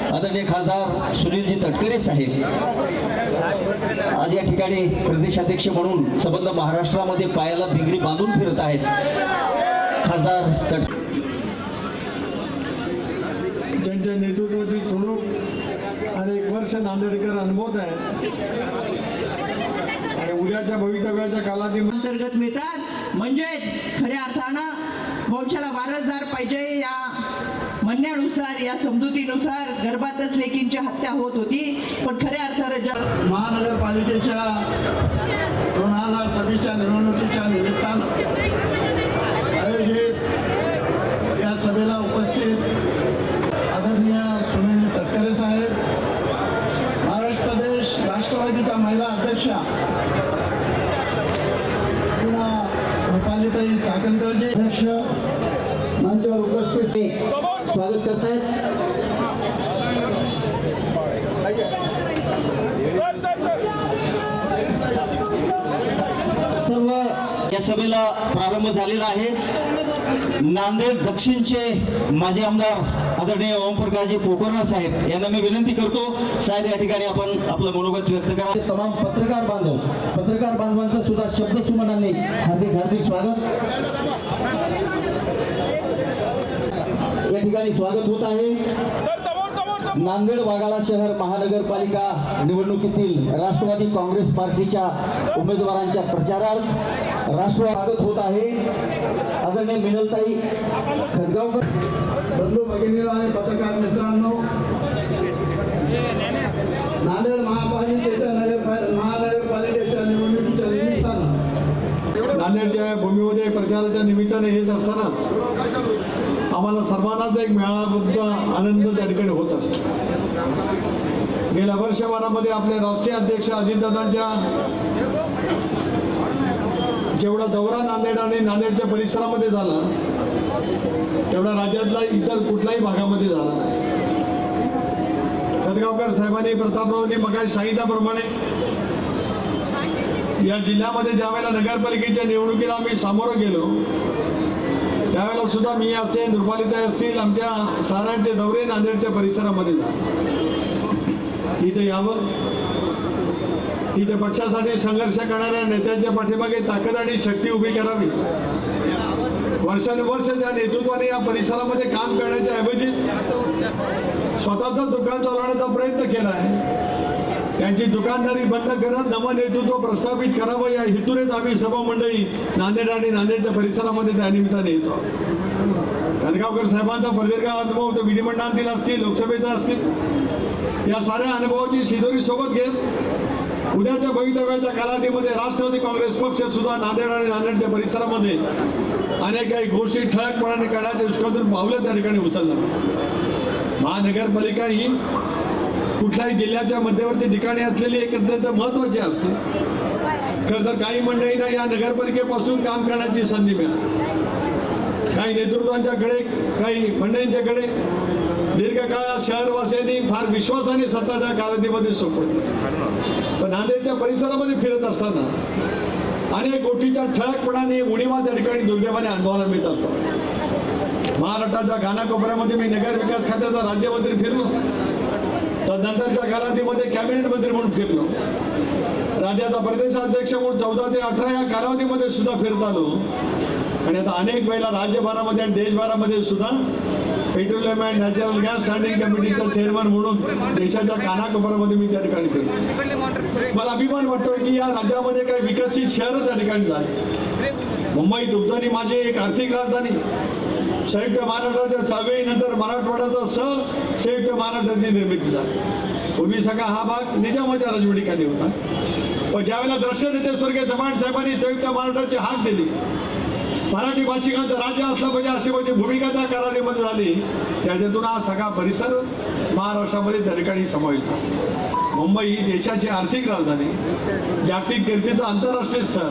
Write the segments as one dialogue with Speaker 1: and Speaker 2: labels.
Speaker 1: आदरणीय खासदार सुनीलजी तटकरे साहेब आज या ठिकाणी प्रदेशाध्यक्ष म्हणून संबंध महाराष्ट्रामध्ये पायाला भिंगरी बांधून फिरत आहेत. खासदार
Speaker 2: ज्यांच्या नेतृत्वाची चुणूक आणि 1 वर्ष नांदेडकर अनुभवत आहेत आणि उद्याच्या भवितव्याच्या कालावधी
Speaker 3: अंतर्गत मिळतात. म्हणजेच खऱ्या अर्थानं वंशाला वारसदार पाहिजे या म्हणण्यानुसार या समजुतीनुसार गर्भातच लेकींची हत्या होत होती. पण खऱ्या अर्थानं
Speaker 2: महानगरपालिकेच्या 2026च्या निवडणुकीच्या निमित्तानं आयोजित या सभेला उपस्थित आदरणीय सुनील तटकरे साहेब, महाराष्ट्र प्रदेश राष्ट्रवादीच्या महिला अध्यक्षा किंवा रुपालीताई चाकणकरजी अध्यक्ष मंचावर उपस्थित
Speaker 1: स्वागत करतायत. सर्व या सभेला प्रारंभ झालेला आहे. नांदेड दक्षिणचे माजी आमदार आदरणीय ओमप्रकाशजी पोकरणार साहेब यांना मी विनंती करतो, साहेब या ठिकाणी आपण आपलं मनोगत व्यक्त करा. तमाम पत्रकार बांधवांचं सुद्धा शब्द सुमनांनी हार्दिक स्वागत या ठिकाणी स्वागत होत आहे. नांदेड वाघाळा शहर महानगरपालिका निवडणुकीतील राष्ट्रवादी काँग्रेस पार्टीच्या उमेदवारांच्या प्रचारार्थ स्वागत होत आहे. आदरणीय मिनलताई खडगावकर,
Speaker 2: बंधू भगिनी आणि पत्रकार मित्रांनो, नांदेड महानगरपालिकेच्या निवडणुकीच्या निमित्तानं नांदेडच्या भूमीमध्ये प्रचाराच्या निमित्ताने येत असतानाच आम्हाला सर्वांनाच एक मेळावा आनंद त्या ठिकाणी होत असतो. गेल्या वर्षभरामध्ये आपले राष्ट्रीय अध्यक्ष अजितदादांच्या जेवढा दौरा नांदेड आणि नांदेडच्या परिसरामध्ये झाला तेवढा राज्यातला इतर कुठल्याही भागामध्ये झाला नाही. खडगावकर साहेबांनी, प्रतापरावांनी मगाशी सांगितल्याप्रमाणे या जिल्ह्यामध्ये ज्यावेळेला नगरपालिकेच्या निवडणुकीला आम्ही सामोरं गेलो त्यावेळेला सुद्धा मी असेल, रुपालीताई असतील, आमच्या साऱ्यांचे दौरे नांदेडच्या परिसरामध्ये झाले. इथे यावं, इथे पक्षासाठी संघर्ष करणाऱ्या नेत्यांच्या पाठीमागे ताकद आणि शक्ती उभी करावी. वर्षानुवर्ष त्या नेतृत्वाने या परिसरामध्ये काम करण्याच्या ऐवजी स्वतःचं दुकान चालवण्याचा प्रयत्न केला आहे. त्यांची दुकानदारी बंद करत नवं नेतृत्व प्रस्थापित करावं या हेतूनेच आम्ही सर्व मंडळी नांदेड आणि नांदेडच्या परिसरामध्ये त्या निमित्ताने येतो. खडगावकर साहेबांचा प्रदीर्घ अनुभव तो विधिमंडळातील असतील, लोकसभेचा असतील, या साऱ्या अनुभवाची शिदोरी सोबत घेत उद्याच्या भवितव्याच्या कालावधीमध्ये राष्ट्रवादी काँग्रेस पक्ष सुद्धा नांदेड आणि नांदेडच्या परिसरामध्ये अनेक काही गोष्टी ठळकपणाने करण्याच्या दृष्टीतून पावलं त्या ठिकाणी उचलणार. महानगरपालिका ही कुठल्याही जिल्ह्याच्या मध्यवर्ती ठिकाणी असलेली एक अत्यंत महत्त्वाची असते. खरं तर काही मंडळींना या नगरपालिकेपासून काम करण्याची संधी मिळाली. काही नेतृत्वांच्याकडे, काही मंडळींच्याकडे दीर्घकाळ शहरवासियांनी फार विश्वासाने सत्ता त्या कालावधीमध्ये सोपवली. पण नांदेडच्या परिसरामध्ये फिरत असताना अनेक गोष्टीच्या ठळकपणाने उणीवा त्या ठिकाणी दुर्दैवाने अनुभवायला मिळत असतो. महाराष्ट्राच्या कानाकोपऱ्यामध्ये मी नगर विकास खात्याचा राज्यमंत्री फिरलो, तदनंतरच्या कालावधीमध्ये कॅबिनेट मंत्री म्हणून फिरलो, राज्याचा प्रदेशाध्यक्ष म्हणून 14 ते 18 या कालावधीमध्ये सुद्धा फिरत आलो. आणि आता अनेक वेळेला राज्यभरामध्ये आणि देशभरामध्ये सुद्धा petroleum and natural gas standing कमिटीचा चेअरमन म्हणून देशाच्या कानाकोपऱ्यामध्ये मी त्या ठिकाणी फिरलो. मला अभिमान वाटतो की या राज्यामध्ये काही विकसित शहरं त्या ठिकाणी झाली. मुंबई तुमची माझी एक आर्थिक राजधानी, संयुक्त महाराष्ट्राच्या चळवळीनंतर मराठवाड्याचा संयुक्त महाराष्ट्राची निर्मिती झाली. पूर्वी सगळा हा भाग निजामाच्या राजवटीखाली होता. पण ज्यावेळेला द्रष्टे नेते स्वर्गीय चव्हाण साहेबांनी संयुक्त महाराष्ट्राची हाक दिली, मराठी भाषिकांचं राज्य असलं पाहिजे अशी माझी भूमिका त्या कालावधीमध्ये झाली, त्याच्यातून हा सगळा परिसर महाराष्ट्रामध्ये त्या ठिकाणी समावेश झाला. मुंबई ही देशाची आर्थिक राजधानी, जागतिक कीर्तीचं आंतरराष्ट्रीय स्थळ,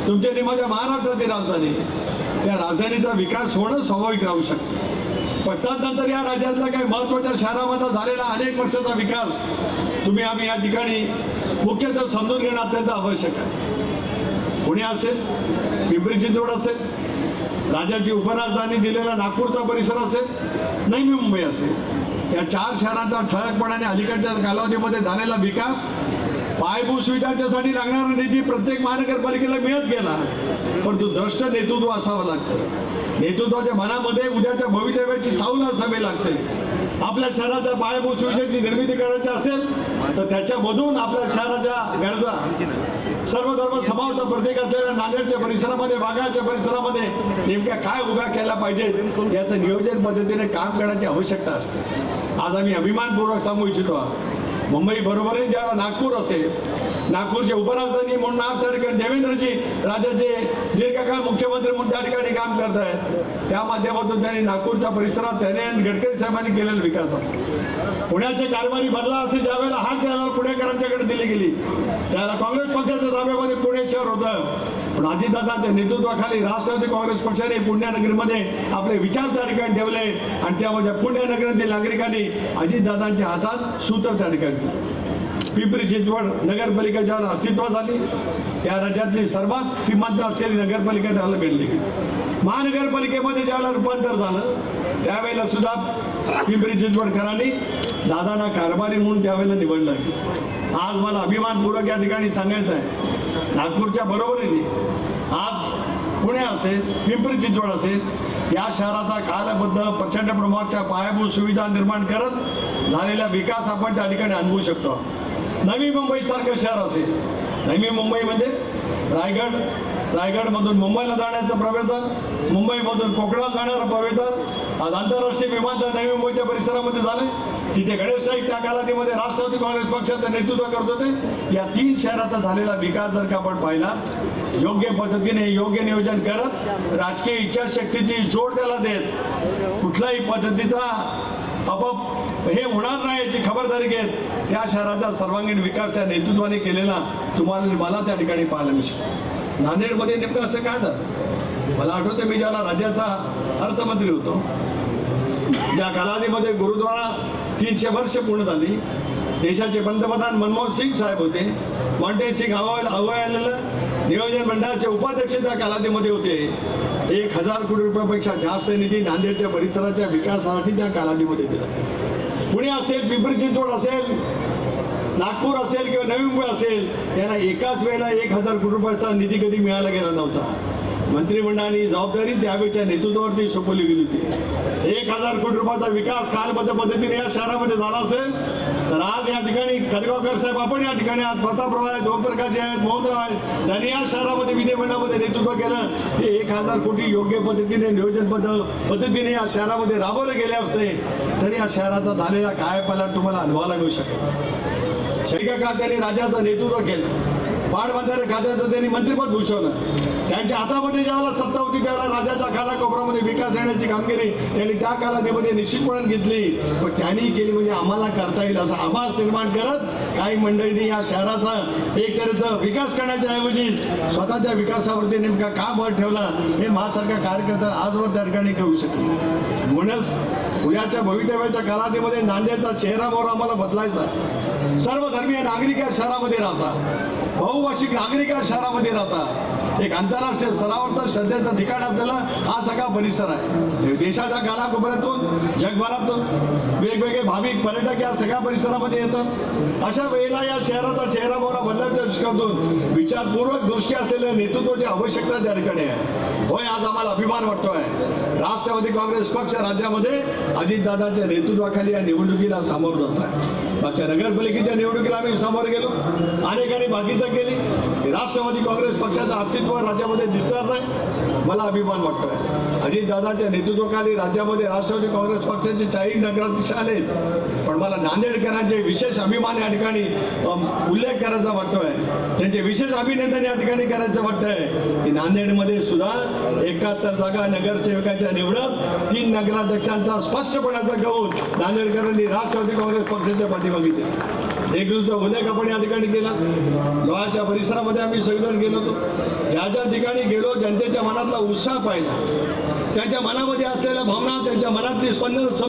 Speaker 2: तुमच्या माझ्या महाराष्ट्राची राजधानी, त्या राजधानीचा विकास होणं स्वाभाविक राहू शकतं. पण त्यानंतर या राज्यातल्या काही महत्त्वाच्या शहरामध्ये झालेला अनेक वर्षाचा विकास आम्ही या ठिकाणी मुख्यतः समजून घेणं अत्यंत आवश्यक आहे. पुणे असेल, पिंपरी चिंचवड असेल, राज्याची उपराजधानी दिलेला नागपूरचा परिसर असेल, नवी मुंबई असेल, या 4 शहरांचा ठळकपणाने अलीकडच्या कालावधीमध्ये झालेला विकास, पायाभूत सुविधांच्यासाठी लागणारा निधी प्रत्येक महानगरपालिकेला मिळत गेला, परंतु द्रष्ट नेतृत्व असावं लागतं. नेतृत्वाच्या मनामध्ये उद्याच्या भवितव्याची चाहूल असावी लागते. आपल्या शहराच्या पायाभूत सुविधेची निर्मिती करायची असेल तर त्याच्यामधून आपल्या शहराच्या गरजा सर्व धर्म समावता प्रत्येकाच्या नांदेडच्या परिसरामध्ये, बागाच्या परिसरामध्ये नेमक्या काय उभ्या केल्या पाहिजेत याचं नियोजन पद्धतीने काम करण्याची आवश्यकता असते. आज आम्ही अभिमानपूर्वक सांगू इच्छितो, मुंबई बरोबरच ज्याला नागपूर असेल, नागपूरचे उपराजधानी म्हणून आज त्या ठिकाणी देवेंद्रजी राज्याचे दीर्घकाळ मुख्यमंत्री म्हणून त्या ठिकाणी काम करत आहेत. त्या माध्यमातून त्यांनी नागपूरच्या परिसरात त्याने गडकरी साहेबांनी केलेला विकास असेल, पुण्याचे कारभारी बदला असेल, ज्या वेळेला हात द्यायला पुणेकरांच्याकडे दिली गेली त्याला काँग्रेस पक्षाच्या ताब्यामध्ये पुणे शहर होतं. पण अजितदादांच्या नेतृत्वाखाली राष्ट्रवादी काँग्रेस पक्षाने पुण्यनगरीमध्ये आपले विचार त्या ठिकाणी ठेवले आणि त्यामध्ये पुण्यनगरीतील नागरिकांनी अजितदादांच्या हातात सूत्र त्या ठिकाणी दिलं. पिंपरी चिंचवड नगरपालिका ज्याला अस्तित्वात आली, या राज्यातली सर्वात श्रीमंत असलेली नगरपालिका त्याला भेटली. महानगरपालिकेमध्ये ज्याला रूपांतर झालं त्यावेळेला सुद्धा पिंपरी चिंचवडकरांनी दादांना कारभारी म्हणून त्यावेळेला निवडलं. आज मला अभिमानपूर्वक या ठिकाणी सांगायचं आहे, नागपूरच्या बरोबरीने आज पुणे असेल, पिंपरी चिंचवड असेल, या शहराचा कालबद्ध प्रचंड प्रमाणाच्या पायाभूत सुविधा निर्माण करत झालेला विकास आपण त्या ठिकाणी अनुभवू शकतो. नवी मुंबई सारखं शहर असेल, नवी मुंबई म्हणजे रायगडमधून मुंबईला जाण्याचं प्रवेदन, मुंबईमधून कोकणाला जाणारं प्रवेदन आज आंतरराष्ट्रीय विमानतळ नवी मुंबईच्या परिसरामध्ये झाले. तिथे गणेश नाईक त्या कालावधीमध्ये राष्ट्रवादी काँग्रेस पक्षाचं नेतृत्व करत होते. या 3 शहराचा झालेला विकास जर का आपण पाहिला, योग्य पद्धतीने योग्य नियोजन करत, राजकीय इच्छाशक्तीची जोड त्याला देत, कुठल्याही पद्धतीचा आपोआप हे होणार नाही याची खबरदारी घेत त्या शहराचा सर्वांगीण विकास त्या नेतृत्वाने केलेला तुम्हाला मला त्या ठिकाणी पाहायला मिळतो. नांदेडमध्ये नेमकं असं काय झालं, मला आठवतं मी ज्याला राज्याचा अर्थमंत्री होतो, ज्या कालावधीमध्ये गुरुद्वारा 300 वर्ष पूर्ण झाली, देशाचे पंतप्रधान मनमोहन सिंग साहेब होते, मॉन्टेसिंग अहवालेलं नियोजन मंडळाचे उपाध्यक्ष त्या कालावधीमध्ये होते. 1000 कोटी रुपयापेक्षा जास्त निधी नांदेडच्या परिसराच्या विकासासाठी त्या कालावधीमध्ये दिला. पुणे असेल, पिंपरी चिंचवड असेल, नागपूर असेल किंवा नवी मुंबई असेल, यांना एकाच वेळेला 1000 कोटी रुपयाचा निधी कधी मिळाला गेला नव्हता. मंत्रिमंडळाने जबाबदारी त्यावेळेच्या नेतृत्वावरती सोपवली गेली होती. 1000 कोटी रुपयाचा विकास कालबद्ध पद्धतीने या शहरामध्ये झाला असेल तर आज या ठिकाणी खदगावकर साहेब आपण या ठिकाणी आज प्रतापराव आहेत, ओमप्रकाश आहेत, मोहनराव आहेत, त्यांनी या शहरामध्ये विधिमंडळामध्ये नेतृत्व केलं. ते 1000 कोटी योग्य पद्धतीने नियोजनबद्ध पद्धतीने या शहरामध्ये राबवले गेले असते तरी या शहराचा झालेला कायापालट तुम्हाला अनुभवायला मिळू शकेल. शैक्षणिक त्यांनी राज्याचं नेतृत्व केलं, पाटबंधारे खात्याचं त्यांनी मंत्रिपद भूषवलं. त्यांच्या हातामध्ये ज्यावेळेला सत्ता होती त्यावेळेला राज्याच्या कानाकोपऱ्यामध्ये विकास येण्याची कामगिरी त्यांनी त्या कालावधीमध्ये निश्चितपणे घेतली. पण त्यांनी केली म्हणजे आम्हाला करता येईल असं आभास निर्माण करत काही मंडळींनी या शहराचा एक तऱ्हेचा विकास करण्याच्या ऐवजी स्वतःच्या विकासावरती नेमका का भर ठेवला हे माझ्यासारख्या कार्यकर्त्याला आजवर त्या ठिकाणी कळू शकतो. म्हणूनच उद्याच्या भवितव्याच्या कालावधीमध्ये नांदेडचा चेहरा मोहरा आम्हाला बदलायचा. सर्व धर्मीय नागरिक या शहरामध्ये राहतात, बहुभाषिक नागरिक या शहरामध्ये राहतात. एक आंतरराष्ट्रीय स्तरावरचं श्रद्धेचं ठिकाण असलेला हा सगळा परिसर आहे. देशाच्या कानाकोपऱ्यातून जगभरातून वेगवेगळे भाविक पर्यटक या सगळ्या परिसरामध्ये येतात. अशा वेळेला या शहराचा चेहरा मोहरा बदलण्याच्या दृष्टीतून विचारपूर्वक दृष्टी असलेल्या नेतृत्वाची आवश्यकता त्या ठिकाणी आहे. होय, आज आम्हाला अभिमान वाटतोय राष्ट्रवादी काँग्रेस पक्ष राज्यामध्ये अजितदादांच्या नेतृत्वाखाली या निवडणुकीला सामोरं जात आहे. मागच्या नगरपालिकेच्या निवडणुकीला आम्ही सामोरं गेलो, अनेकांनी भागीदारी केली. राष्ट्रवादी काँग्रेस पक्षाचं अस्तित्व राज्यामध्ये दिसणार नाही, मला अभिमान वाटतोय. अजितदादांच्या नेतृत्वाखाली राज्यामध्ये राष्ट्रवादी काँग्रेस पक्षाचे 40 नगराध्यक्ष आले, पण मला नांदेडकरांचे विशेष अभिमान या ठिकाणी उल्लेख करायचा वाटतोय. त्यांचे विशेष अभिनंदन या ठिकाणी करायचं वाटतंय की नांदेडमध्ये सुद्धा 71 जागा नगरसेवकांच्या निवडत 3 नगराध्यक्षांचा स्पष्टपणाचा गौरव नांदेडकरांनी राष्ट्रवादी काँग्रेस पक्षाच्या पाठीमागे दिला. देगलूरचा उल्लेख आपण या ठिकाणी केला. लोहाच्या परिसरामध्ये आम्ही सगळेजण गेलो होतो. ज्या ज्या ठिकाणी गेलो जनतेच्या मनातला उत्साह पाहिला, त्यांच्या मनामध्ये असलेल्या भावना, त्यांच्या मनातली स्पंदन